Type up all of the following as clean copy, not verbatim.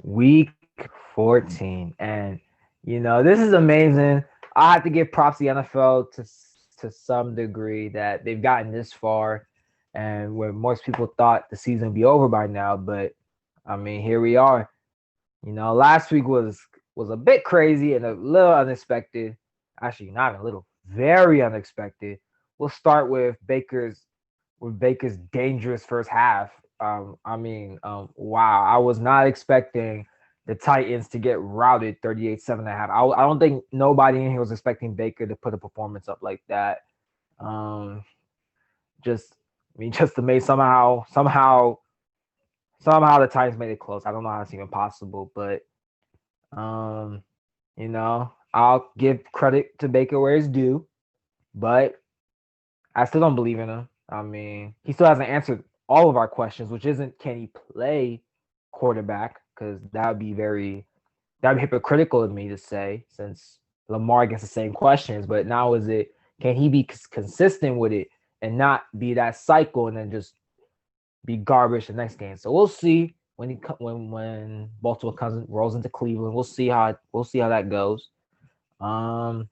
Week 14. And, this is amazing. I have to give props to the NFL to some degree that they've gotten this far and where most people thought the season would be over by now. But, I mean, here we are. Last week was a bit crazy and a little unexpected. Actually, not even a little, very unexpected. We'll start with Baker's dangerous first half. Wow, I was not expecting the Titans to get routed 38-7 and a half. I don't think nobody in here was expecting Baker to put a performance up like that. Um, just just to make somehow the Titans made it close. I don't know how it's even possible, but um, I'll give credit to Baker where it's due, but I still don't believe in him. I mean, he still hasn't answered all of our questions, which isn't can he play quarterback, because that'd be hypocritical of me to say since Lamar gets the same questions. But now is it can he be consistent with it and not be that cycle and then just be garbage the next game? So we'll see when Baltimore rolls into Cleveland. We'll see how that goes. Um,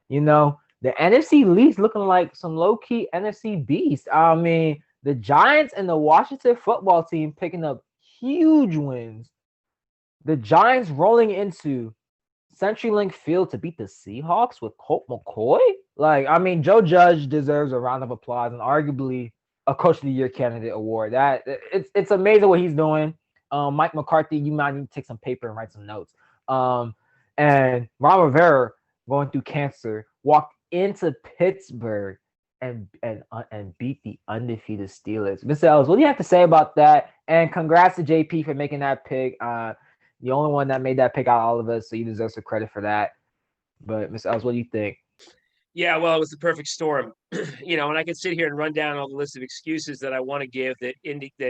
the NFC least looking like some low key NFC beast. I mean, the Giants and the Washington football team picking up huge wins. The Giants rolling into CenturyLink Field to beat the Seahawks with Colt McCoy. Like, I mean, Joe Judge deserves a round of applause and arguably a Coach of the Year candidate award. It's amazing what he's doing. Mike McCarthy, you might need to take some paper and write some notes. And Ron Rivera going through cancer walked into Pittsburgh and beat the undefeated Steelers. Mr. Ellis, what do you have to say about that? And congrats to JP for making that pick. The only one that made that pick out of all of us, so you deserve some credit for that. But Mr. Ellis, what do you think? Yeah, well, it was the perfect storm, and I could sit here and run down all the list of excuses that I want to give that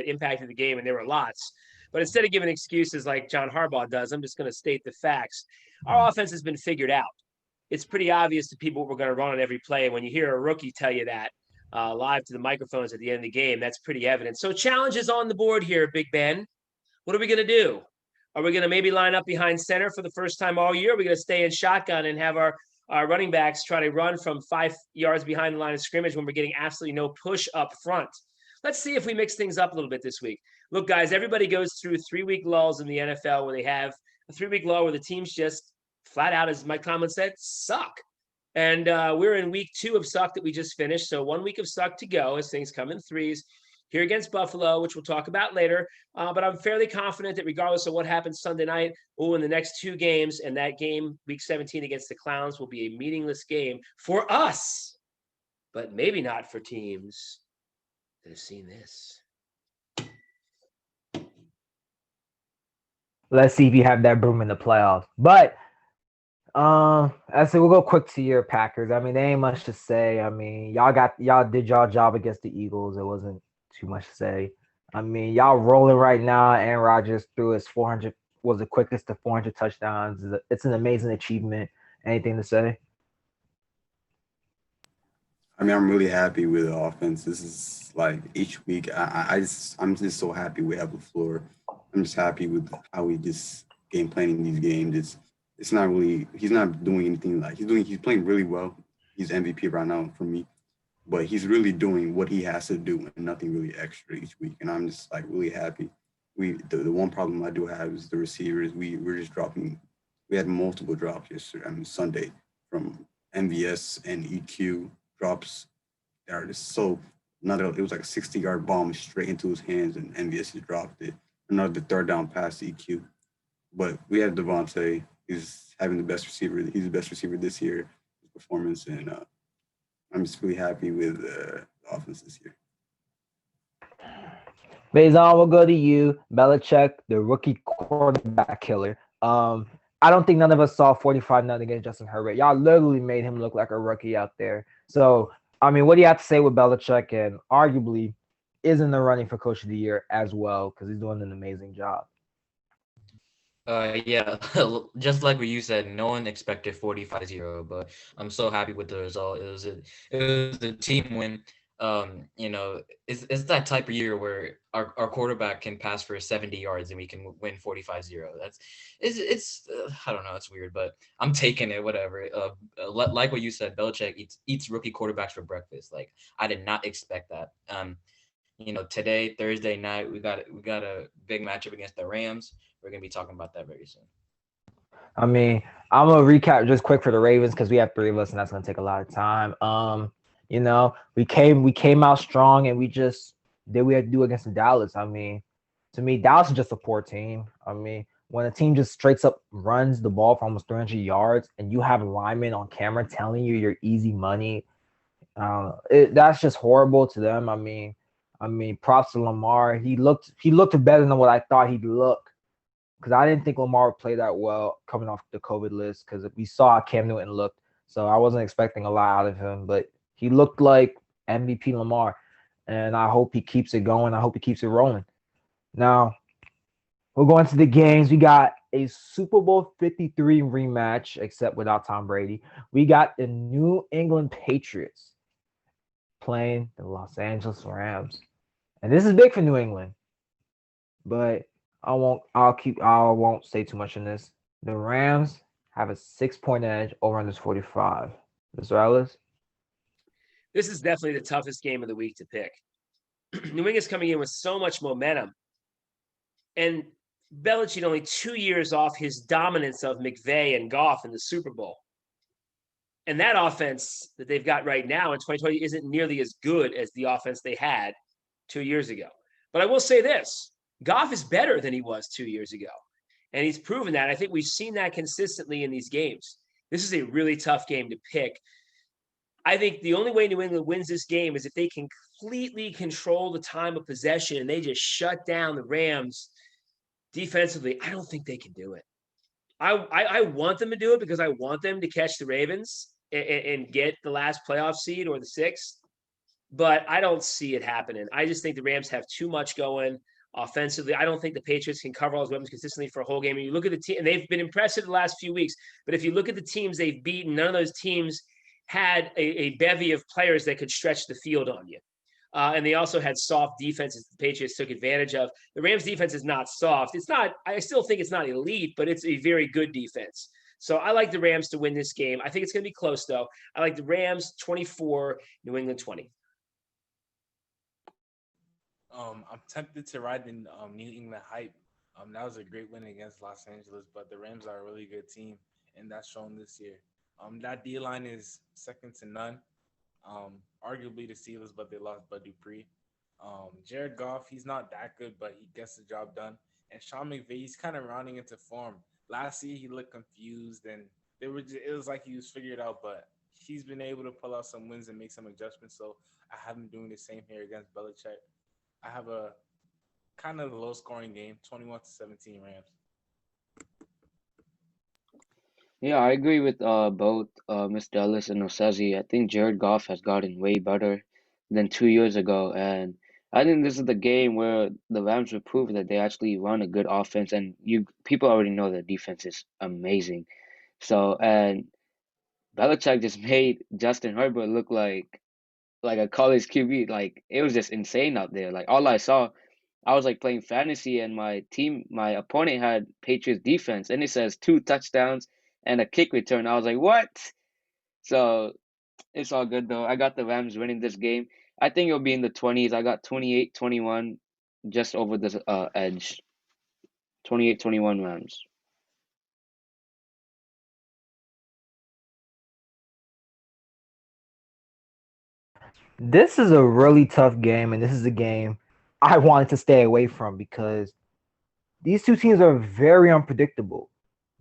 impacted the game, and there were lots. But instead of giving excuses like John Harbaugh does, I'm just going to state the facts. Our offense has been figured out. It's pretty obvious to people what we're going to run on every play. And when you hear a rookie tell you that live to the microphones at the end of the game, that's pretty evident. So challenge is on the board here, Big Ben. What are we going to do? Are we going to maybe line up behind center for the first time all year? Are we going to stay in shotgun and have our running backs try to run from 5 yards behind the line of scrimmage when we're getting absolutely no push up front? Let's see if we mix things up a little bit this week. Look, guys, everybody goes through 3-week lulls in the NFL where they have a 3-week lull where the teams just flat out, as Mike Tomlin said, suck. And we're in week 2 of suck that we just finished. So 1 week of suck to go as things come in threes here against Buffalo, which we'll talk about later. But I'm fairly confident that regardless of what happens Sunday night, in the next 2 games, and that game, week 17 against the Clowns, will be a meaningless game for us, but maybe not for teams that have seen this. Let's see if you have that broom in the playoffs. But I say we'll go quick to your Packers. I mean, there ain't much to say. I mean, y'all did y'all job against the Eagles. It wasn't too much to say. I mean, y'all rolling right now. Aaron Rodgers threw his 400 was the quickest to 400 touchdowns. It's an amazing achievement. Anything to say? I mean, I'm really happy with the offense. This is like each week. I'm just so happy we have the floor. I'm just happy with how we just game planning these games. It's not really he's not doing anything like he's playing really well. He's MVP right now for me, but he's really doing what he has to do and nothing really extra each week. And I'm just like really happy. The one problem I do have is the receivers. We're just dropping. We had multiple drops yesterday. I mean Sunday from MVS and EQ drops that are just so another it was like a 60-yard bomb straight into his hands and MVS just dropped it. Another third down pass to EQ. But we have Devontae. He's having the best receiver. He's the best receiver this year. His performance, and I'm just really happy with the offense this year. Faison, we'll go to you. Belichick, the rookie quarterback killer. I don't think none of us saw 45-0 against Justin Herbert. Y'all literally made him look like a rookie out there. So, I mean, what do you have to say with Belichick, and arguably is in the running for Coach of the Year as well, because he's doing an amazing job? Yeah, just like what you said, no one expected 45-0, but I'm so happy with the result. It was a team win. it's that type of year where our quarterback can pass for 70 yards and we can win 45-0. It's I don't know, it's weird, but I'm taking it, whatever. Like what you said, Belichick eats rookie quarterbacks for breakfast. Like, I did not expect that. Today, Thursday night, we got a big matchup against the Rams. We're gonna be talking about that very soon. I mean, I'm gonna recap just quick for the Ravens because we have three of us, and that's gonna take a lot of time. We came out strong, and we just did we had to do against Dallas. I mean, to me, Dallas is just a poor team. I mean, when a team just straight up runs the ball for almost 300 yards, and you have linemen on camera telling you you're easy money, that's just horrible to them. I mean, props to Lamar. He looked better than what I thought he'd look because I didn't think Lamar would play that well coming off the COVID list because we saw how Cam Newton looked. So I wasn't expecting a lot out of him, but he looked like MVP Lamar, and I hope he keeps it going. I hope he keeps it rolling. Now we're going to the games. We got a Super Bowl 53 rematch, except without Tom Brady. We got the New England Patriots playing the Los Angeles Rams, and this is big for New England. But I won't say too much in this. The Rams have a 6 point edge over on this 45. Mr. Ellis? This is definitely the toughest game of the week to pick. New England's coming in with so much momentum. And Belichick only 2 years off his dominance of McVay and Goff in the Super Bowl. And that offense that they've got right now in 2020 isn't nearly as good as the offense they had 2 years ago. But I will say this, Goff is better than he was 2 years ago. And he's proven that. I think we've seen that consistently in these games. This is a really tough game to pick. I think the only way New England wins this game is if they completely control the time of possession and they just shut down the Rams defensively. I don't think they can do it. I want them to do it because I want them to catch the Ravens and get the last playoff seed or the sixth, but I don't see it happening. I just think the Rams have too much going offensively. I don't think the Patriots can cover all those weapons consistently for a whole game. And you look at the team, and they've been impressive the last few weeks, but if you look at the teams they've beaten, none of those teams had a bevy of players that could stretch the field on you. And they also had soft defenses the Patriots took advantage of. The Rams defense is not soft. It's not, I still think it's not elite, but it's a very good defense. So I like the Rams to win this game. I think it's going to be close, though. I like the Rams 24, New England 20. I'm tempted to ride the New England hype. That was a great win against Los Angeles, but the Rams are a really good team, and that's shown this year. That D line is second to none. Arguably the Steelers, but they lost Bud Dupree. Jared Goff, he's not that good, but he gets the job done. And Sean McVay, he's kind of rounding into form. Last year, he looked confused, and it was like he was figured out, but he's been able to pull out some wins and make some adjustments. So I have him doing the same here against Belichick. I have a kind of low-scoring game, 21-17 Rams. Yeah, I agree with both Mr. Ellis and Osazi. I think Jared Goff has gotten way better than 2 years ago, and I think this is the game where the Rams will prove that they actually run a good offense, and you people already know their defense is amazing. So, and Belichick just made Justin Herbert look like a college QB. Like, it was just insane out there. Like, all I saw, I was like playing fantasy, and my opponent had Patriots defense, and it says 2 touchdowns and a kick return. I was like, what? So it's all good though. I got the Rams winning this game. I think it'll be in the 20s. I got 28-21, just over the edge. 28-21 Rams. This is a really tough game, and this is a game I wanted to stay away from because these two teams are very unpredictable.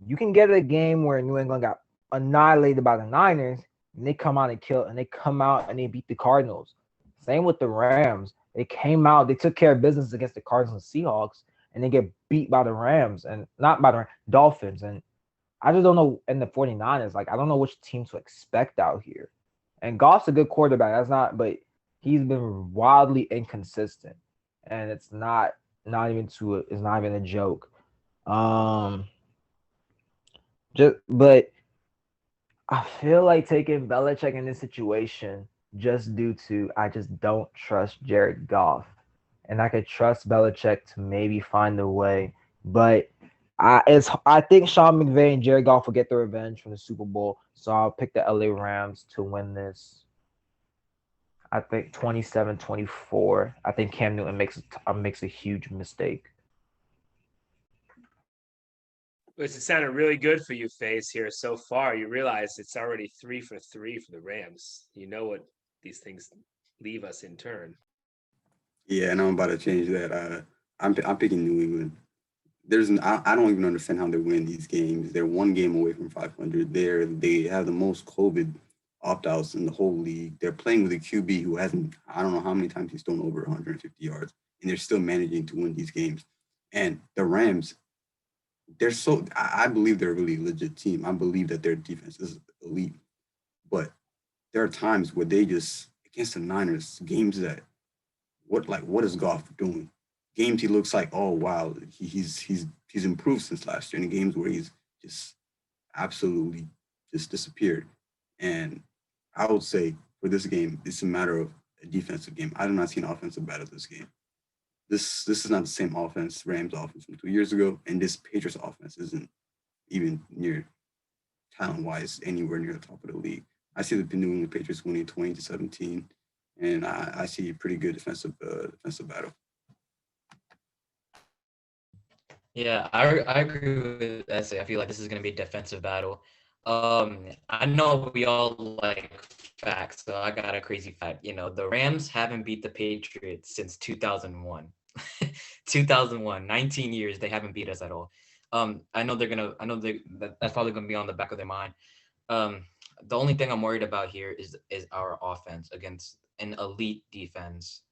You can get a game where New England got annihilated by the Niners, and they come out and they beat the Cardinals. Same with the Rams. They came out, they took care of business against the Cardinals and Seahawks, and they get beat by the Rams and not by the Dolphins. And I just don't know. And the 49ers, like, I don't know which team to expect out here. And Goff's a good quarterback. But he's been wildly inconsistent. And it's not even a joke. But I feel like taking Belichick in this situation just due to I just don't trust Jared Goff, and I could trust Belichick to maybe find a way, but I think Sean McVay and Jared Goff will get the revenge from the Super Bowl, so I'll pick the LA Rams to win this. I think 27-24. I think Cam Newton makes a huge mistake. Which it sounded really good for you, Face, here so far. You realize it's already 3 for 3 for the Rams. You know what these things leave us in turn. Yeah, and I'm about to change that. I'm picking New England. I don't even understand how they win these games. They're one game away from 500. They have the most COVID opt-outs in the whole league. They're playing with a QB who hasn't, I don't know how many times he's thrown over 150 yards, and they're still managing to win these games. And the Rams, I believe they're a really legit team. I believe that their defense is elite, but there are times where they just against the Niners games that what is Goff doing? Games he looks like, oh wow, he's improved since last year. In games where he's just absolutely just disappeared. And I would say for this game, it's a matter of a defensive game. I do not see an offensive battle this game. This is not the same offense, Rams offense from 2 years ago, and this Patriots offense isn't even near talent wise anywhere near the top of the league. I see the New England Patriots winning 20-17, and I see a pretty good defensive battle. Yeah, I agree with Essay. I feel like this is gonna be a defensive battle. I know we all like facts, so I got a crazy fact. The Rams haven't beat the Patriots since 2001. 2001, 19 years they haven't beat us at all. That's probably gonna be on the back of their mind. Um, the only thing I'm worried about here is our offense against an elite defense,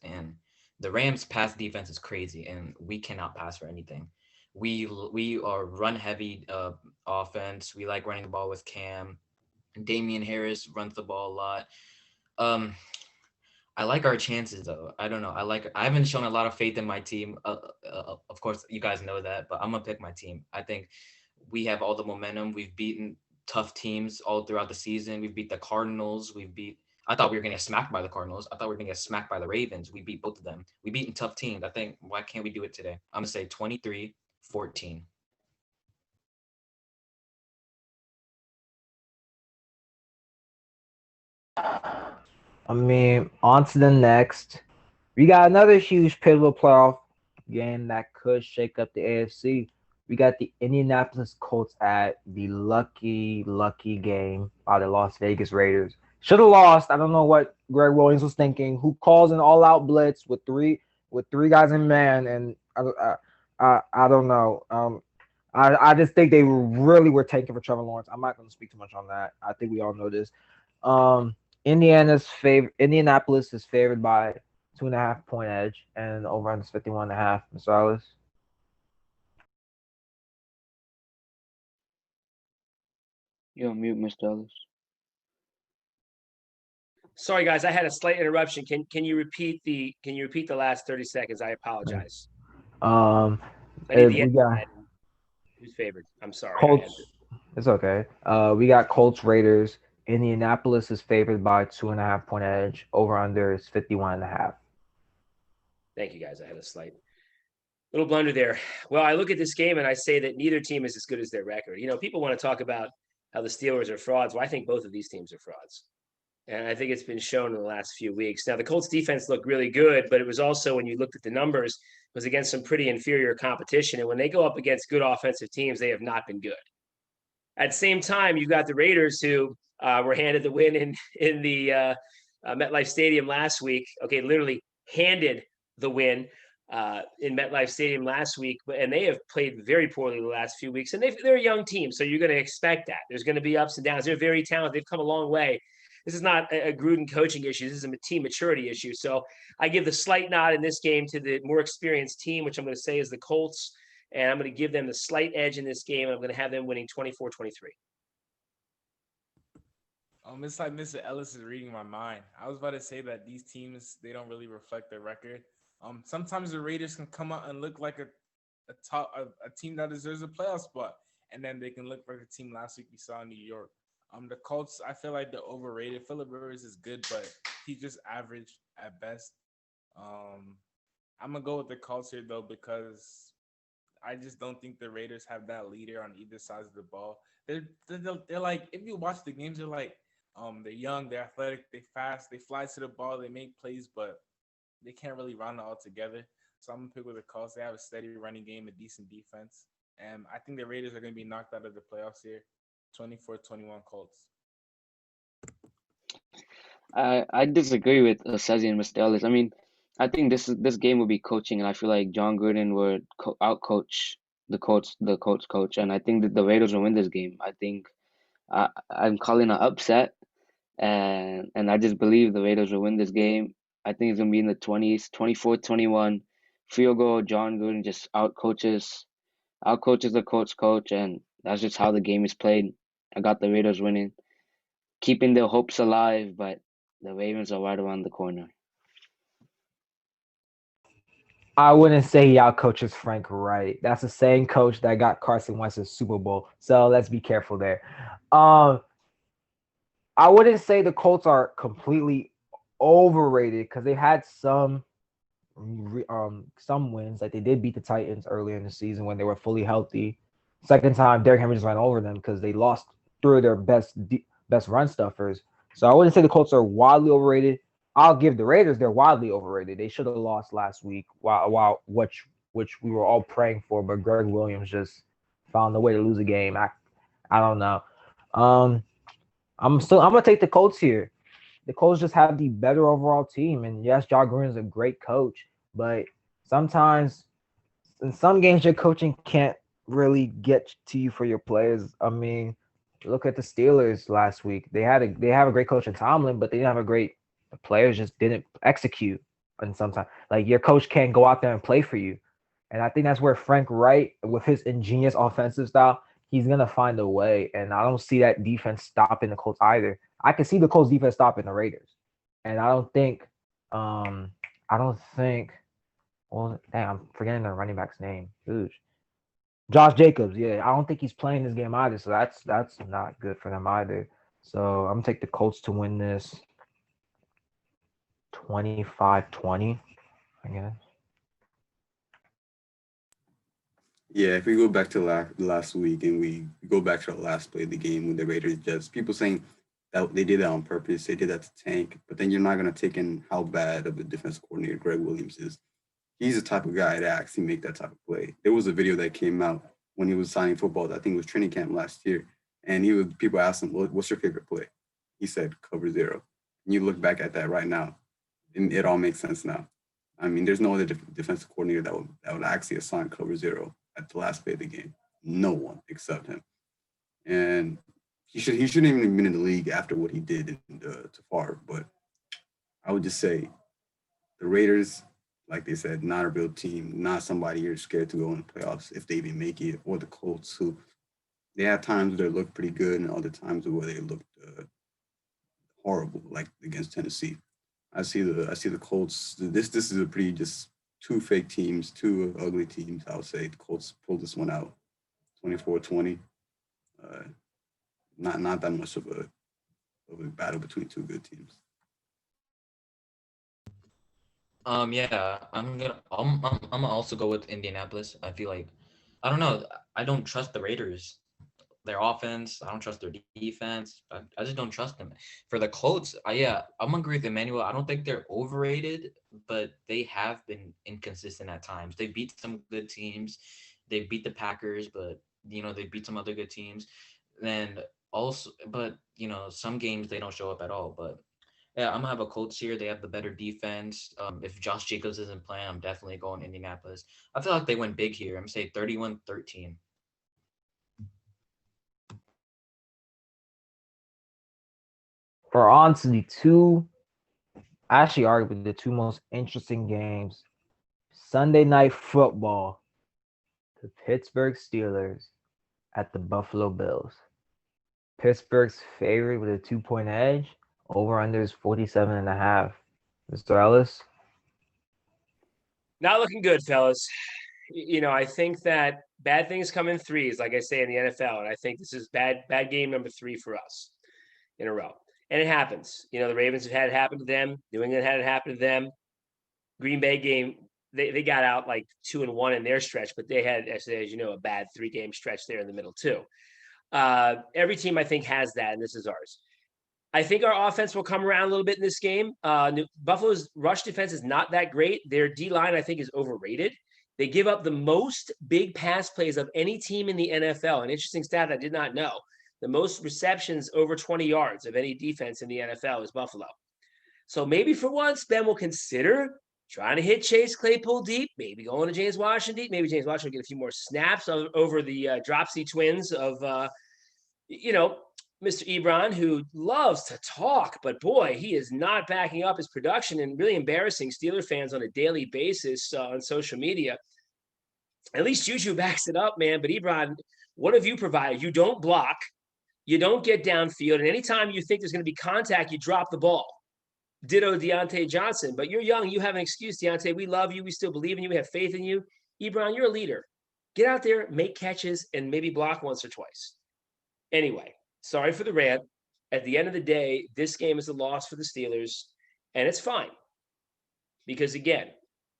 and the Rams' pass defense is crazy, and we cannot pass for anything. We are run heavy offense. We like running the ball with Cam. Damian Harris runs the ball a lot. Um, I like our chances though. I don't know. I haven't shown a lot of faith in my team. Of course, you guys know that, but I'm gonna pick my team. I think we have all the momentum. We've beaten tough teams all throughout the season. We beat the Cardinals. I thought we were gonna get smacked by the Cardinals. I thought we were gonna get smacked by the Ravens. We beat both of them. We beaten tough teams. I think why can't we do it today? I'm gonna say 23-14. I mean, on to the next. We got another huge pivotal playoff game that could shake up the AFC. We got the Indianapolis Colts at the lucky game by the Las Vegas Raiders. Should have lost. I don't know what Greg Williams was thinking. Who calls an all-out blitz with three guys in man, and I don't know. I just think they really were tanking for Trevor Lawrence. I'm not going to speak too much on that. I think we all know this. Um, Indianapolis is favored by 2.5 point edge, and over under 51.5. Mr. Ellis. You're on mute, Mr. Ellis. Sorry, guys, I had a slight interruption. Can you repeat the last 30 seconds? I apologize. Um, I need the we end got of that. Who's favored? I'm sorry. Colts. It's okay. We got Colts Raiders. Indianapolis is favored by 2.5 point edge. Over under is 51.5. Thank you, guys. I had a slight little blunder there. Well, I look at this game and I say that neither team is as good as their record. People want to talk about how the Steelers are frauds. Well, I think both of these teams are frauds. And I think it's been shown in the last few weeks. Now, the Colts defense looked really good, but it was also, when you looked at the numbers, it was against some pretty inferior competition. And when they go up against good offensive teams, they have not been good. At the same time, you've got the Raiders, who were handed the win in the MetLife Stadium last week. Okay, literally handed the win in MetLife Stadium last week, and they have played very poorly the last few weeks. And they're a young team, so you're going to expect that. There's going to be ups and downs. They're very talented. They've come a long way. This is not a Gruden coaching issue. This is a team maturity issue. So I give the slight nod in this game to the more experienced team, which I'm going to say is the Colts. And I'm going to give them the slight edge in this game. And I'm going to have them winning 24-23. It's like Mr. Ellis is reading my mind. I was about to say that these teams, they don't really reflect their record. Sometimes the Raiders can come out and look like a team that deserves a playoff spot, and then they can look like a team last week we saw in New York. The Colts, I feel like they're overrated. Philip Rivers is good, but he's just average at best. Um, I'm gonna go with the Colts here though because I just don't think the Raiders have that leader on either side of the ball. They're like, if you watch the games, they're young, they're athletic, they fast, they fly to the ball, they make plays, but they can't really run it all together. So I'm gonna pick with the Colts. They have a steady running game, a decent defense, and I think the Raiders are gonna be knocked out of the playoffs here. 24-21 Colts. I disagree with Sazi and Mr. Ellis. I mean, I think this game will be coaching, and I feel like John Gruden would outcoach the Colts coach, and I think that the Raiders will win this game. I think I'm calling an upset, and I just believe the Raiders will win this game. I think it's gonna be in the 20s, 24-21, field goal. John Gruden just outcoaches the Colts coach, and that's just how the game is played. I got the Raiders winning, keeping their hopes alive, but the Ravens are right around the corner. I wouldn't say he outcoaches Frank Wright. That's the same coach that got Carson Wentz a Super Bowl. So let's be careful there. Um, I wouldn't say the Colts are completely overrated because they had some wins. Like they did beat the Titans earlier in the season when they were fully healthy. Second time, Derrick Henry just ran over them because they lost three of their best run stuffers. So I wouldn't say the Colts are wildly overrated. I'll give the Raiders they're wildly overrated. They should have lost last week, while which we were all praying for, but Greg Williams just found a way to lose a game. I don't know. Um, I'm gonna take the Colts here. The Colts just have the better overall team, and yes, John Gruden is a great coach, but sometimes in some games your coaching can't really get to you for your players. I mean, look at the Steelers last week. They have a great coach in Tomlin, but they didn't have a great the players just didn't execute. And sometimes like your coach can't go out there and play for you. And I think that's where Frank Wright, with his ingenious offensive style, he's gonna find a way. And I don't see that defense stopping the Colts either. I can see the Colts defense stopping the Raiders. And um I don't think well, dang, I'm forgetting the running back's name. Ooh. Josh Jacobs, yeah. I don't think he's playing this game either, so that's not good for them either. So I'm gonna take the Colts to win this 25-20, I guess. Yeah, if we go back to last week and we go back to the last play of the game with the Raiders, just people saying that they did that on purpose, they did that to tank, but then you're not going to take in how bad of a defense coordinator Greg Williams is. He's the type of guy to actually make that type of play. There was a video that came out when he was signing football. I think it was training camp last year, and people asked him, "What's your favorite play?" He said, "Cover zero." And you look back at that right now, and it all makes sense now. I mean, there's no other defensive coordinator that would actually assign cover zero at the last play of the game. No one except him, and he shouldn't even have been in the league after what he did to Favre. But I would just say the Raiders, like they said, not a real team, not somebody you're scared to go in the playoffs if they even make it, or the Colts, who they have times where they look pretty good and other times where they look horrible, like against Tennessee. I see the Colts. This is a pretty just two fake teams, two ugly teams. I would say the Colts pulled this one out, 24-20. Uh, not that much of a battle between two good teams. Yeah, I'm gonna also go with Indianapolis. I feel like I don't know. I don't trust the Raiders. Their offense, I don't trust their defense. I just don't trust them. For the Colts, yeah, I'm gonna agree with Emmanuel. I don't think they're overrated, but they have been inconsistent at times. They beat some good teams. They beat the Packers, but they beat some other good teams. And also, but some games they don't show up at all. But yeah, I'm gonna have a Colts here. They have the better defense. If Josh Jacobs isn't playing, I'm definitely going Indianapolis. I feel like they went big here. I'm gonna say 31-13. We're on to the two, actually arguably the two most interesting games. Sunday night football. The Pittsburgh Steelers at the Buffalo Bills. Pittsburgh's favorite with a 2-point edge. Over under is 47.5. Mr. Ellis? Not looking good, fellas. I think that bad things come in threes, like I say in the NFL, and I think this is bad game number 3 for us. in a row. And it happens. The Ravens have had it happen to them. New England had it happen to them. Green Bay game, they got out like 2-1 in their stretch, but they had, as you know, a bad 3-game stretch there in the middle too. Every team I think has that, and this is ours. I think our offense will come around a little bit in this game. Buffalo's rush defense is not that great. Their D-line, I think, is overrated. They give up the most big pass plays of any team in the NFL. An interesting stat I did not know. The most receptions over 20 yards of any defense in the NFL is Buffalo. So maybe for once, Ben will consider trying to hit Chase Claypool deep, maybe going to James Washington deep. Maybe James Washington will get a few more snaps over the Dropsy twins of, Mr. Ebron, who loves to talk, but boy, he is not backing up his production and really embarrassing Steeler fans on a daily basis on social media. At least Juju backs it up, man. But Ebron, what have you provided? You don't block, you don't get downfield, and anytime you think there's going to be contact, you drop the ball. Ditto Deontay Johnson. But you're young, you have an excuse, Deontay. We love you, we still believe in you, we have faith in you. Ebron, you're a leader. Get out there, make catches, and maybe block once or twice. Anyway, sorry for the rant. At the end of the day, this game is a loss for the Steelers, and it's fine. Because again,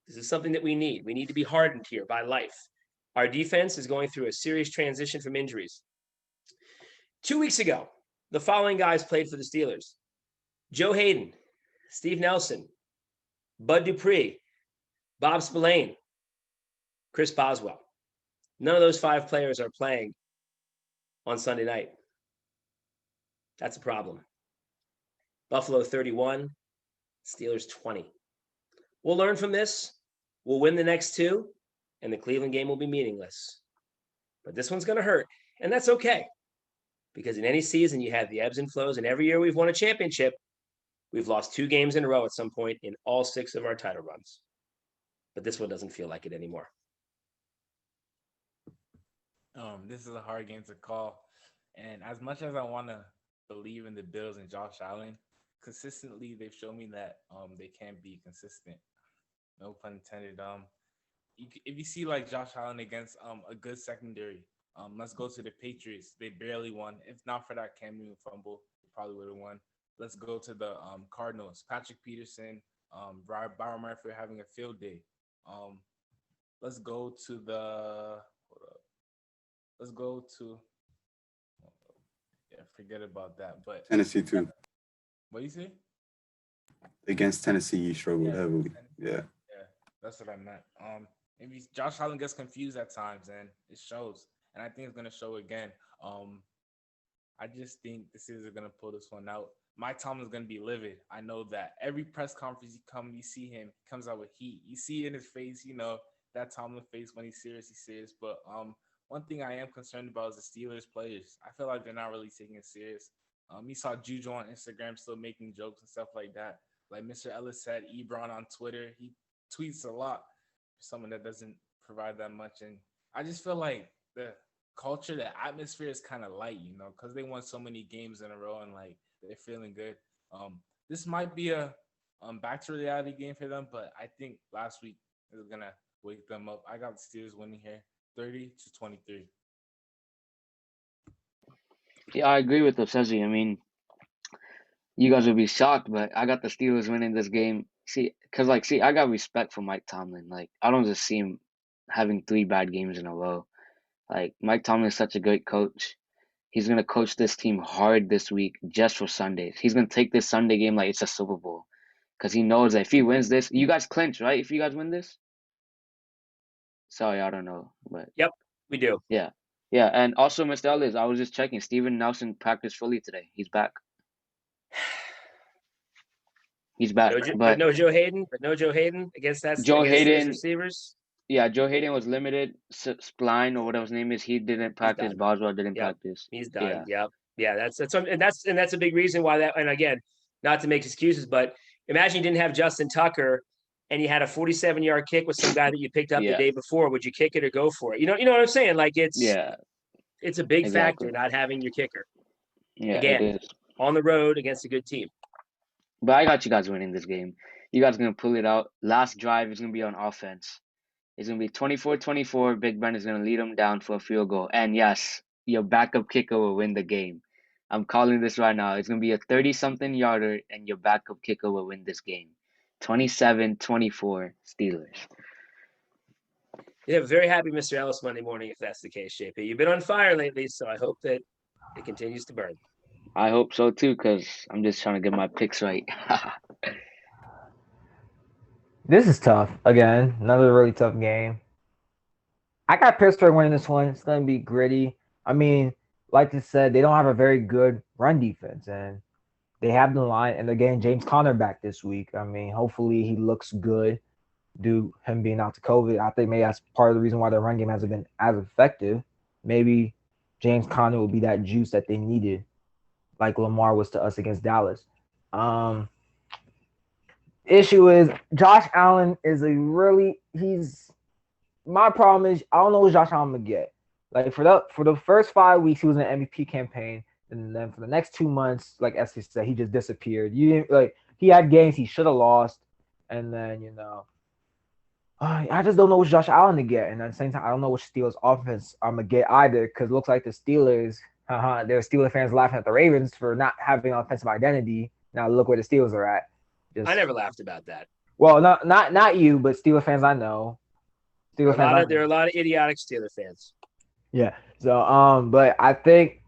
this is something that we need. We need to be hardened here by life. Our defense is going through a serious transition from injuries. 2 weeks ago, the following guys played for the Steelers: Joe Hayden, Steve Nelson, Bud Dupree, Bob Spillane, Chris Boswell. None of those 5 players are playing on Sunday night. That's a problem. Buffalo 31, Steelers 20. We'll learn from this. We'll win the next 2, and the Cleveland game will be meaningless. But this one's going to hurt, and that's okay. Because in any season, you have the ebbs and flows, and every year we've won a championship, we've lost 2 games in a row at some point in all 6 of our title runs. But this one doesn't feel like it anymore. This is a hard game to call. And as much as I want to believe in the Bills and Josh Allen, consistently they've shown me that they can't be consistent. No pun intended. If you see like Josh Allen against a good secondary, let's go to the Patriots. They barely won. If not for that Cam Newton fumble, they probably would have won. Let's go to the Cardinals. Patrick Peterson, Byron Murphy having a field day. Let's go to the. Let's go to. Yeah, forget about that. But Tennessee too. What do you say? Against Tennessee, you struggled heavily. Yeah, that's what I meant. Maybe Josh Allen gets confused at times, and it shows. And I think it's gonna show again. I just think the Steelers are gonna pull this one out. Mike Tomlin's gonna be livid. I know that. Every press conference you see him, he comes out with heat. You see it in his face, that Tomlin face when he's serious, But one thing I am concerned about is the Steelers players. I feel like they're not really taking it serious. You saw Juju on Instagram still making jokes and stuff like that. Like Mr. Ellis said, Ebron on Twitter, he tweets a lot for someone that doesn't provide that much. And I just feel like the culture, the atmosphere is kind of light, because they won so many games in a row and like they're feeling good. This might be a back to reality game for them, but I think last week is gonna wake them up. I got the Steelers winning here, 30-23. Yeah, I agree with Osezi. I mean, you guys will be shocked, but I got the Steelers winning this game. I got respect for Mike Tomlin. Like, I don't just see him having 3 bad games in a row. Like, Mike Tomlin is such a great coach. He's going to coach this team hard this week just for Sundays. He's going to take this Sunday game like it's a Super Bowl because he knows that if he wins this, you guys clinch, right? If you guys win this? Sorry, I don't know. But Yep, we do. Yeah. Yeah, and also, Mr. Ellis, I was just checking. Steven Nelson practiced fully today. He's back. He's back. But no Joe Hayden. Against his receivers. Yeah, Joe Hayden was limited. Spline or whatever his name is, he didn't practice. Boswell didn't practice. He's done. Yeah. That's a big reason why that. And again, not to make excuses, but imagine you didn't have Justin Tucker, and you had a 47-yard kick with some guy that you picked up the day before. Would you kick it or go for it? You know what I'm saying? Like it's a big factor not having your kicker. Yeah, again, on the road against a good team. But I got you guys winning this game. You guys are gonna pull it out. Last drive is gonna be on offense. It's going to be 24-24. Big Ben is going to lead them down for a field goal. And yes, your backup kicker will win the game. I'm calling this right now. It's going to be a 30-something yarder, and your backup kicker will win this game. 27-24 Steelers. Yeah, very happy Mr. Ellis Monday morning if that's the case, JP. You've been on fire lately, so I hope that it continues to burn. I hope so too, because I'm just trying to get my picks right. This is tough. Again, another really tough game. I got Pittsburgh winning this one. It's going to be gritty. I mean, like I said, they don't have a very good run defense, and they have the line, and they're getting James Conner back this week. I mean, hopefully he looks good due him being out to COVID. I think maybe that's part of the reason why their run game hasn't been as effective. Maybe James Conner will be that juice that they needed, like Lamar was to us against Dallas. Issue is Josh Allen is he's my problem is I don't know what Josh Allen gonna get. Like for the first 5 weeks he was in an MVP campaign, and then for the next 2 months, like Essie said, he just disappeared. You didn't he had games he should have lost, and then I just don't know what Josh Allen to get, and at the same time I don't know which Steelers offense I'm gonna get either, because it looks like the Steelers, there are Steelers fans laughing at the Ravens for not having an offensive identity. Now look where the Steelers are at. I never laughed about that. Well, not you, but Steelers fans I know. There are a lot of idiotic Steelers fans. Yeah. So but I think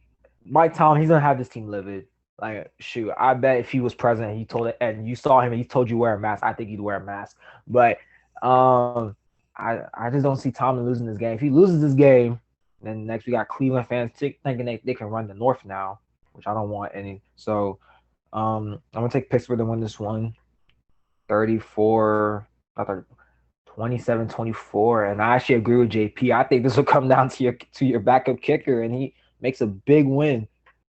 Mike Tomlin, he's gonna have this team livid. Like shoot, I bet if he was president, he told it, and you saw him and he told you wear a mask, I think he'd wear a mask. But I just don't see Tomlin losing this game. If he loses this game, then next we got Cleveland fans thinking they can run the North now, which I don't want any. So I'm gonna take Pittsburgh to win this one. 27-24, and I actually agree with JP. I think this will come down to your backup kicker, and he makes a big win.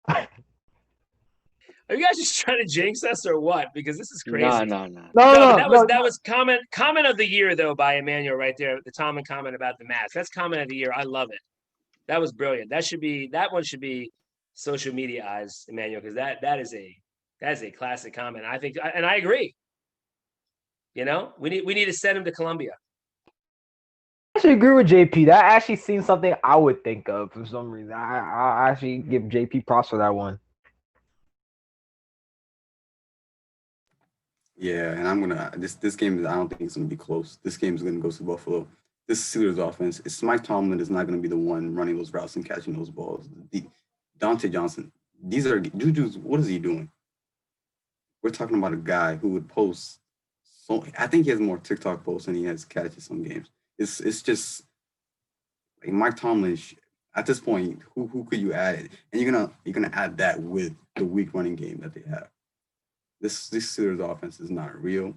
Are you guys just trying to jinx us or what? Because this is crazy. No. That was comment of the year though by Emmanuel right there. The Tomlin comment about the mask. That's comment of the year. I love it. That was brilliant. That one should be social media eyes, Emmanuel, because that is a classic comment. I think, and I agree. We need to send him to Columbia. I actually agree with JP. That actually seems something I would think of for some reason. I actually give JP props for that one. Yeah, and I'm gonna this game. I don't think it's gonna be close. This game is gonna go to Buffalo. This Steelers offense. It's Mike Tomlin is not gonna be the one running those routes and catching those balls. Dante Johnson. These are Juju's. What is he doing? We're talking about a guy who would post. So I think he has more TikTok posts than he has catches some games. It's just like Mike Tomlin. At this point, who could you add? And you're gonna add that with the weak running game that they have. This Steelers offense is not real.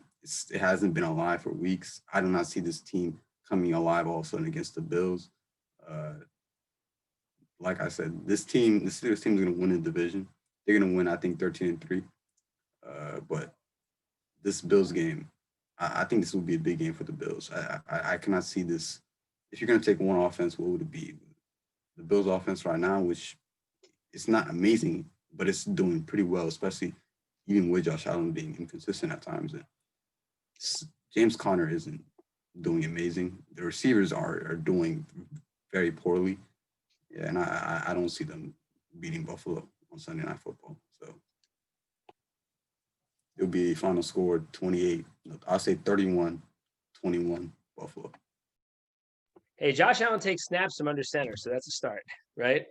It hasn't been alive for weeks. I do not see this team coming alive all of a sudden against the Bills. Like I said, the Steelers team is going to win the division. They're going to win, I think, 13-3. But this Bills game, I think this will be a big game for the Bills. I cannot see this. If you're going to take one offense, what would it be? The Bills offense right now, which it's not amazing, but it's doing pretty well, especially even with Josh Allen being inconsistent at times. And James Conner isn't doing amazing. The receivers are doing very poorly. Yeah, and I don't see them beating Buffalo on Sunday Night Football. So it'll be a final score 28. I'll say 31-21 Buffalo. Hey, Josh Allen takes snaps from under center, so that's a start, right?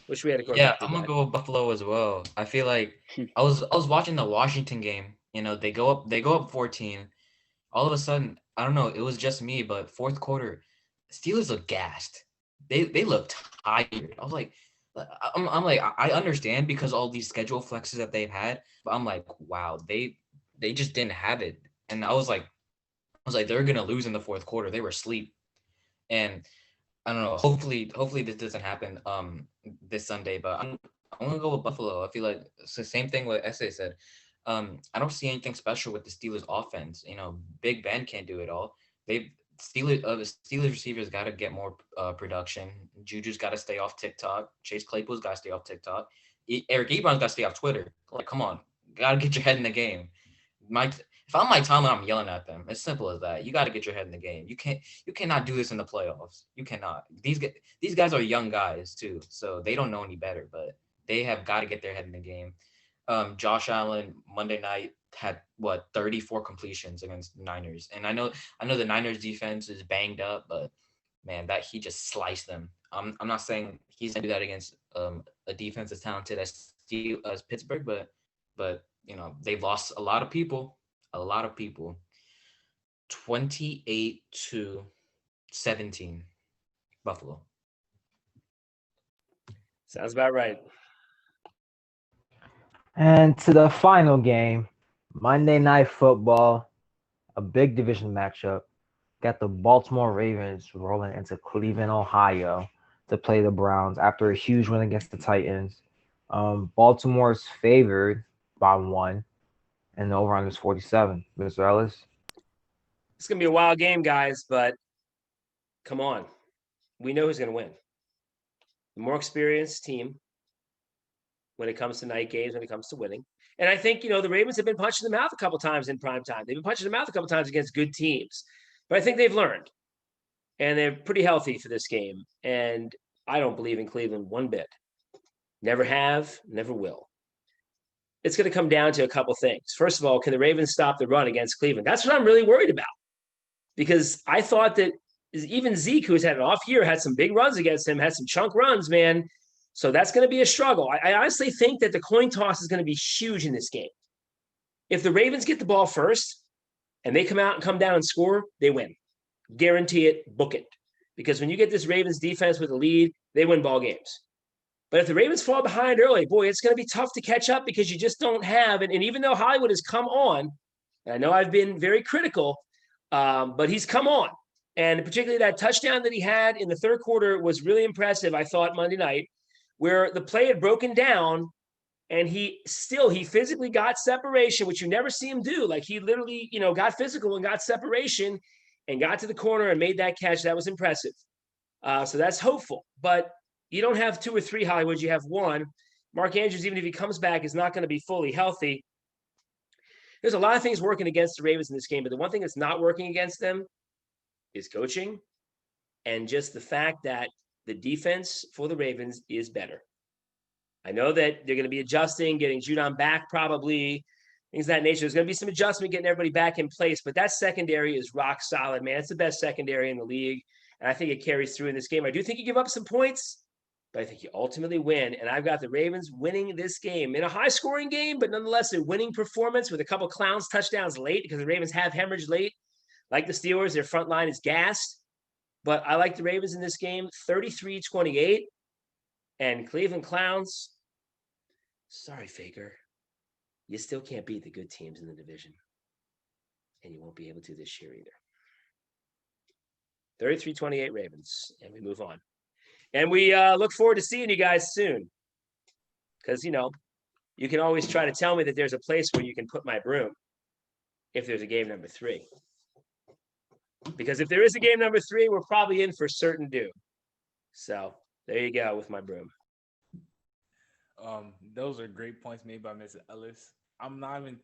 Wish we had a quarterback. Yeah, I'm gonna go with Buffalo as well. I feel like I was watching the Washington game. They go up 14. All of a sudden, I don't know, it was just me, but fourth quarter, Steelers look gassed. They look tired. I was like, I'm like, I understand because all these schedule flexes that they've had, but I'm like, wow, they just didn't have it. And I was like, they're gonna lose in the fourth quarter. They were asleep. And I don't know. Hopefully this doesn't happen this Sunday. But I'm gonna go with Buffalo. I feel like it's the same thing what Essay said. I don't see anything special with the Steelers offense. Big Ben can't do it all. The Steelers receivers got to get more production. Juju's got to stay off TikTok. Chase Claypool's got to stay off TikTok. Eric Ebron's got to stay off Twitter. Like, come on, got to get your head in the game. If I'm Mike Tomlin, I'm yelling at them. It's simple as that. You got to get your head in the game. You cannot do this in the playoffs. You cannot. These guys are young guys too, so they don't know any better. But they have got to get their head in the game. Josh Allen Monday night had 34 completions against the Niners, and I know the Niners defense is banged up, but man, that he just sliced them. I'm not saying he's gonna do that against a defense as talented as Pittsburgh, but they've lost a lot of people. 28-17, Buffalo. Sounds about right. And to the final game, Monday Night Football, a big division matchup. Got the Baltimore Ravens rolling into Cleveland, Ohio to play the Browns after a huge win against the Titans. Baltimore's favored by 1, and the over-under is 47. Mr. Ellis? It's going to be a wild game, guys, but come on. We know who's going to win. The more experienced team when it comes to night games, when it comes to winning. And I think, the Ravens have been punched in the mouth a couple times in prime time. They've been punched in the mouth a couple times against good teams. But I think they've learned. And they're pretty healthy for this game. And I don't believe in Cleveland one bit. Never have, never will. It's going to come down to a couple things. First of all, can the Ravens stop the run against Cleveland? That's what I'm really worried about. Because I thought that even Zeke, who's had an off year, had some big runs against him, had some chunk runs, man. So that's going to be a struggle. I honestly think that the coin toss is going to be huge in this game. If the Ravens get the ball first and they come out and come down and score, they win. Guarantee it, book it. Because when you get this Ravens defense with a lead, they win ball games. But if the Ravens fall behind early, boy, it's going to be tough to catch up because you just don't have. And even though Hollywood has come on, and I know I've been very critical, but he's come on. And particularly that touchdown that he had in the third quarter was really impressive, I thought, Monday night, where the play had broken down and he physically got separation, which you never see him do. Like he literally, got physical and got separation and got to the corner and made that catch. That was impressive. So that's hopeful. But you don't have 2 or 3 Hollywoods. You have 1. Mark Andrews, even if he comes back, is not going to be fully healthy. There's a lot of things working against the Ravens in this game, but the one thing that's not working against them is coaching and just the fact that the defense for the Ravens is better. I know that they're going to be adjusting, getting Judon back probably, things of that nature. There's going to be some adjustment, getting everybody back in place, but that secondary is rock solid, man. It's the best secondary in the league, and I think it carries through in this game. I do think you give up some points, but I think you ultimately win, and I've got the Ravens winning this game in a high-scoring game, but nonetheless a winning performance with a couple clowns touchdowns late because the Ravens have hemorrhaged late. Like the Steelers, their front line is gassed. But I like the Ravens in this game, 33-28. And Cleveland Clowns, sorry, Faker. You still can't beat the good teams in the division. And you won't be able to this year either. 33-28 Ravens. And we move on. And we look forward to seeing you guys soon. Because, you can always try to tell me that there's a place where you can put my broom if there's a game number 3. Because if there is a game number 3, we're probably in for certain doom. So there you go with my broom. Those are great points made by Mr. Ellis. I'm not even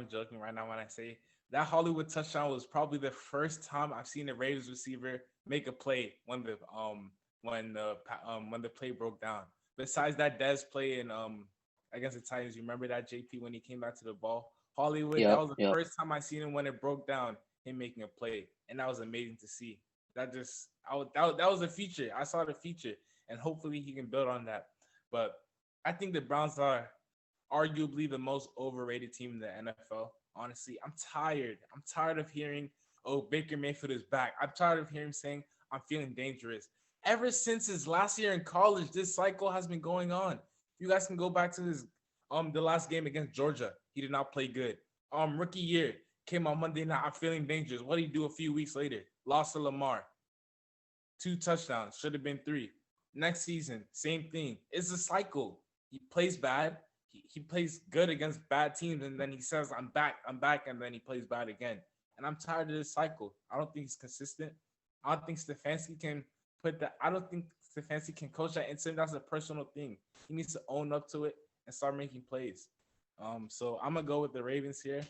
joking right now when I say that Hollywood touchdown was probably the first time I've seen a Ravens receiver make a play when the play broke down. Besides that Dez play in against the Titans, you remember that JP when he came back to the ball? Hollywood, that was the first time I seen him when it broke down, him making a play, and that was amazing to see. That was a feature. I saw the feature, and hopefully he can build on that. But I think the Browns are arguably the most overrated team in the NFL. Honestly, I'm tired. I'm tired of hearing, "Oh, Baker Mayfield is back." I'm tired of hearing saying, "I'm feeling dangerous." Ever since his last year in college, this cycle has been going on. You guys can go back to his the last game against Georgia. He did not play good. Rookie year came on Monday night. I'm feeling dangerous. What did he do a few weeks later? Lost to Lamar. 2 touchdowns. Should have been 3. Next season, same thing. It's a cycle. He plays bad. He plays good against bad teams, and then he says, I'm back, and then he plays bad again. And I'm tired of this cycle. I don't think he's consistent. I don't think Stefanski can coach that into him. That's a personal thing. He needs to own up to it and start making plays. So I'm gonna go with the Ravens here.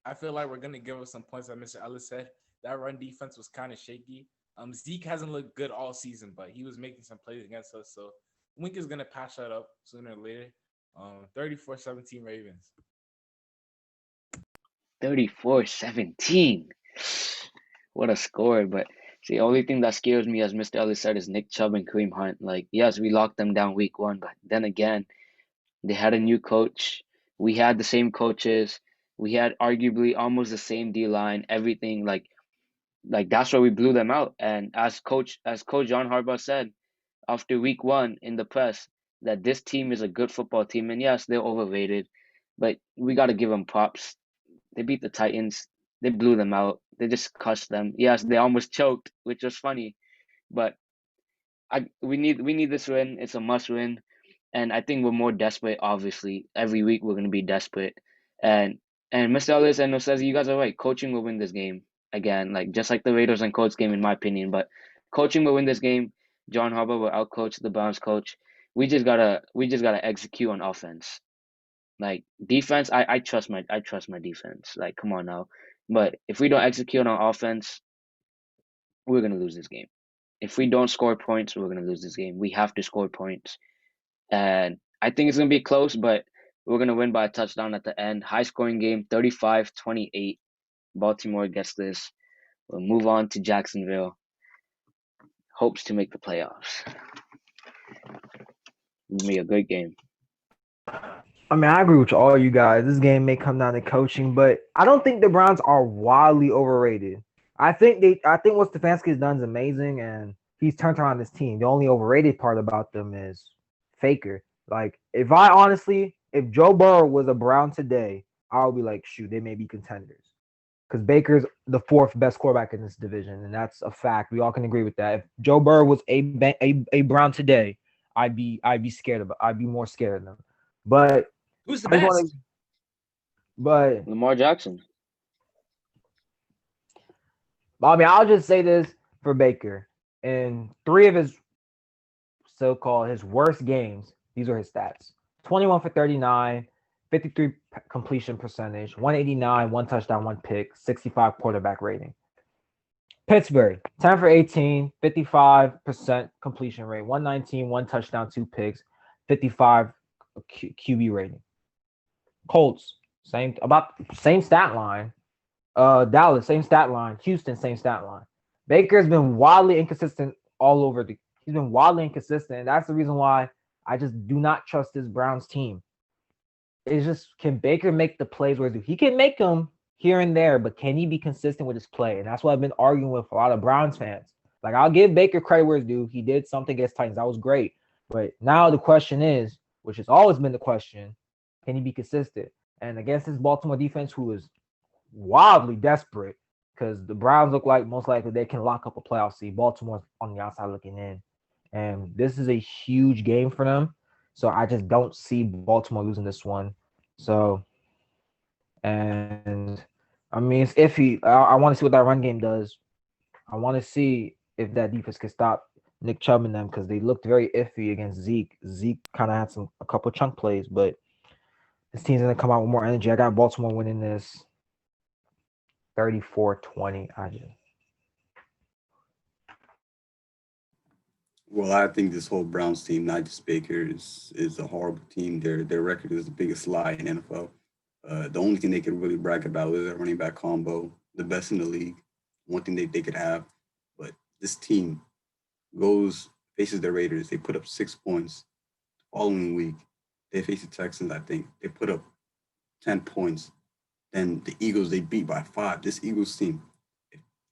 I feel like we're gonna give up some points, like Mr. Ellis said. That run defense was kind of shaky. Zeke hasn't looked good all season, but he was making some plays against us. So Wink is gonna patch that up sooner or later. 34-17 Ravens. 34-17. What a score. But see, the only thing that scares me, as Mr. Ellis said, is Nick Chubb and Kareem Hunt. Like, yes, we locked them down week 1, but then again, they had a new coach. We had the same coaches. We had arguably almost the same D line, everything. Like that's why we blew them out. And as Coach John Harbaugh said after week 1 in the press, that this team is a good football team. And yes, they're overrated, but we got to give them props. They beat the Titans. They blew them out. They just cussed them. Yes, they almost choked, which was funny. But we need this win. It's a must win. And I think we're more desperate, obviously. Every week we're gonna be desperate. And Mr. Ellis and Osazi, you guys are right. Coaching will win this game. Again, like just like the Raiders and Colts game in my opinion. But coaching will win this game. John Harbaugh will outcoach the Browns coach. We just gotta execute on offense. Like defense, I trust my defense. Like come on now. But if we don't execute on offense, we're gonna lose this game. If we don't score points, we're gonna lose this game. We have to score points. And I think it's gonna be close, but we're gonna win by a touchdown at the end. High scoring game, 35-28. Baltimore gets this. We'll move on to Jacksonville. Hopes to make the playoffs. It'll be a great game. I mean, I agree with all you guys. This game may come down to coaching, but I don't think the Browns are wildly overrated. I think what Stefanski has done is amazing, and he's turned around this team. The only overrated part about them is Faker. Like, if Joe Burrow was a Brown today, I would be like, shoot, they may be contenders. Because Baker's the 4th best quarterback in this division, and that's a fact. We all can agree with that. If Joe Burrow was a Brown today, I'd be more scared of them. But Who's the I just best? want to, but Lamar Jackson. I mean, I'll just say this for Baker. In 3 of his so-called his worst games, these are his stats: 21 for 39, 53 completion percentage, 189, 1 touchdown, 1 pick, 65 quarterback rating. Pittsburgh, 10 for 18, 55% completion rate, 119, 1 touchdown, 2 picks, 55 QB rating. Colts, same stat line. Dallas, same stat line. Houston, same stat line. Baker's been wildly inconsistent all over. He's been wildly inconsistent, and that's the reason why I just do not trust this Browns team. It's just, can Baker make the plays where he can make them here and there, but can he be consistent with his play? And that's what I've been arguing with a lot of Browns fans. Like, I'll give Baker credit where it's due. He did something against Titans. That was great. But now the question is, which has always been the question, can he be consistent? And against this Baltimore defense, who is wildly desperate, because the Browns look like most likely they can lock up a playoff seed. Baltimore's on the outside looking in. And this is a huge game for them. So I just don't see Baltimore losing this one. So, and I mean, it's iffy. I want to see what that run game does. I want to see if that defense can stop Nick Chubb and them, because they looked very iffy against Zeke. Zeke kind of had a couple chunk plays, but this team's going to come out with more energy. I got Baltimore winning this 34-20. Well, I think this whole Browns team, not just Baker, is a horrible team. Their record is the biggest lie in NFL. The only thing they could really brag about is their running back combo, the best in the league. One thing they could have. But this team faces the Raiders. They put up 6 points. The following week, they face the Texans, I think. They put up 10 points. Then the Eagles, they beat by 5. This Eagles team,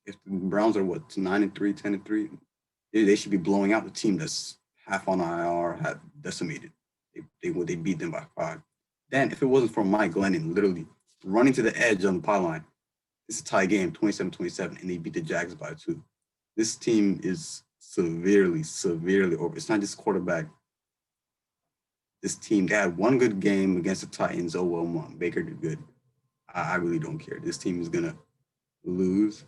if the Browns are 9-3, 10-3, they should be blowing out the team that's half on IR, had decimated. They beat them by 5. Then, if it wasn't for Mike Glennon literally running to the edge on the pylon, it's a tie game, 27-27, and they beat the Jags by 2. This team is severely over. It's not just quarterback. This team, they had one good game against the Titans. Oh, well, Baker did good. I really don't care. This team is going to lose.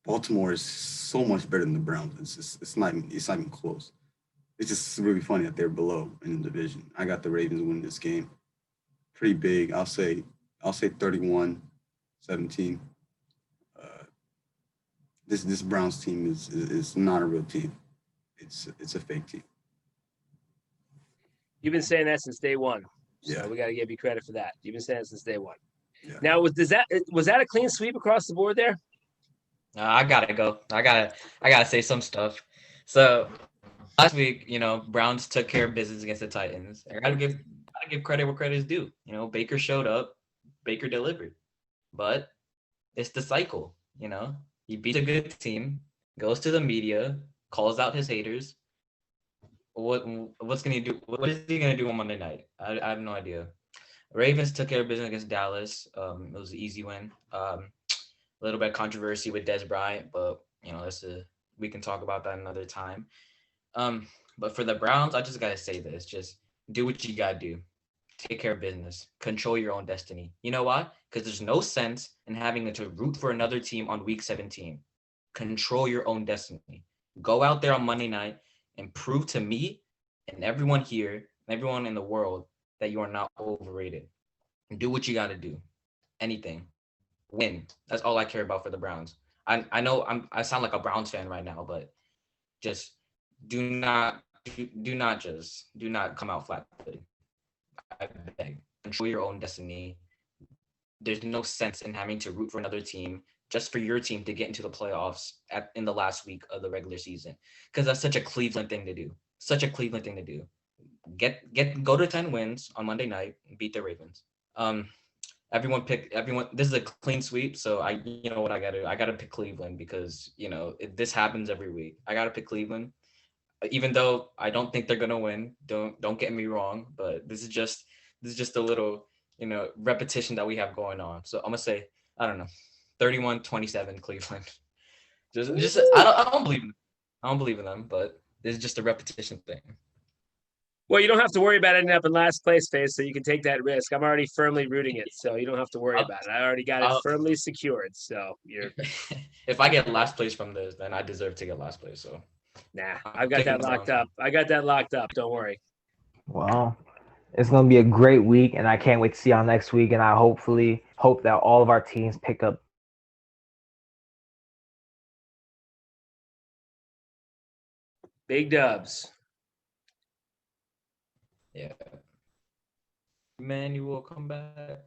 Baltimore is so much better than the Browns. It's not even close. It's just really funny that they're below in the division. I got the Ravens winning this game. Pretty big. I'll say I'll say 31-17. This Browns team is not a real team. It's a fake team. You've been saying that since day one. So Yeah. we got to give you credit for that. You've been saying it since day one. Yeah. Now, was that a clean sweep across the board there? I gotta go. I gotta say some stuff. So last week, Browns took care of business against the Titans. I gotta give credit where credit is due. Baker showed up, Baker delivered. But it's the cycle. He beats a good team, goes to the media, calls out his haters. What's gonna do? What is he gonna do on Monday night? I have no idea. Ravens took care of business against Dallas. It was an easy win. A little bit of controversy with Des Bryant, but we can talk about that another time. But for the Browns, I just gotta say this: just do what you gotta do. Take care of business. Control your own destiny. You know why? Because there's no sense in having to root for another team on week 17. Control your own destiny. Go out there on Monday night and prove to me and everyone here, and everyone in the world, that you are not overrated. Do what you got to do. Anything. Win. That's all I care about for the Browns. I know I sound like a Browns fan right now, but just do not come out flat-footed. I beg. Control your own destiny. There's no sense in having to root for another team just for your team to get into the playoffs in the last week of the regular season, because that's such a Cleveland thing to do. Go to 10 wins on Monday night and beat the Ravens. Everyone. This is a clean sweep, so you know what I gotta pick Cleveland, because this happens every week. I gotta pick Cleveland, even though I don't think they're gonna win. Don't get me wrong, but this is just a little repetition that we have going on. So I'm gonna say, I don't know, 31-27 Cleveland. Just I don't believe in them. I don't believe in them, but this is just a repetition thing. Well, you don't have to worry about ending up in last place, Faith, so you can take that risk. I'm already firmly rooting it, so you don't have to worry about it. I already got it firmly secured, so you're. If I get last place from this, then I deserve to get last place. So. Nah, I've got that locked up. I got that locked up. Don't worry. Well, it's going to be a great week, and I can't wait to see y'all next week. And I hope that all of our teams pick up. Big dubs. Yeah. Emmanuel, come back.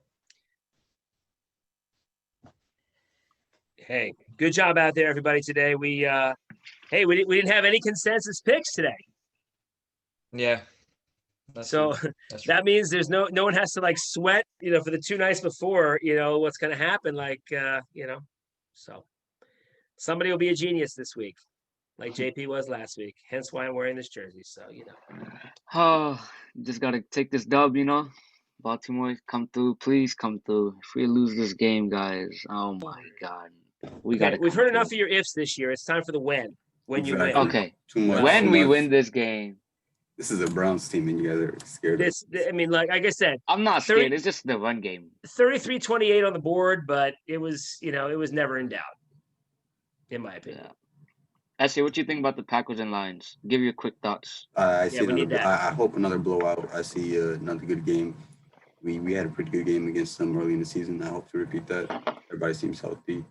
Hey, good job out there, everybody, today. We didn't have any consensus picks today. Yeah. That means there's no one has to sweat, for the 2 nights before, what's going to happen. So somebody will be a genius this week, like JP was last week. Hence why I'm wearing this jersey. So, Oh, just got to take this dub, Baltimore, come through. Please come through. If we lose this game, guys, oh my God. We've heard enough of your ifs this year. It's time for the when. When you win. Okay. Too much. When we win this game. This is a Browns team, and you guys are scared. Like I said, I'm not scared. It's just the run game. 33-28 on the board, but it was never in doubt, in my opinion. Yeah. Essie, what do you think about the Packers and Lions? Give your quick thoughts. I hope another blowout. I see another good game. We had a pretty good game against them early in the season. I hope to repeat that. Everybody seems healthy.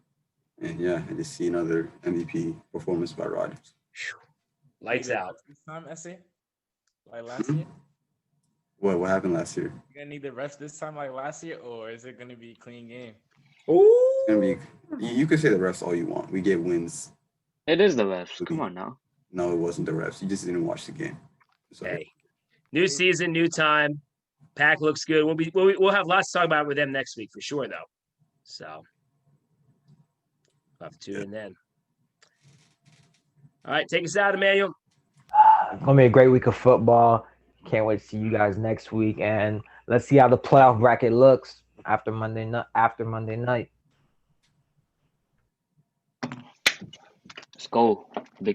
And yeah, I just see another MVP performance by Rodgers. Lights out. This time, Essie? Like last year? What happened last year? You gonna need the refs this time like last year, or is it gonna be a clean game? Ooh. It's gonna be. You can say the refs all you want. We get wins. It is the refs. Come on now. No, it wasn't the refs. You just didn't watch the game. Hey, new season, new time. Pack looks good. We'll have lots to talk about with them next week for sure, though. So we'll have to tune in then. All right, take us out, Emmanuel. It's going to be a great week of football. Can't wait to see you guys next week. And let's see how the playoff bracket looks after Monday night. Let's go. Big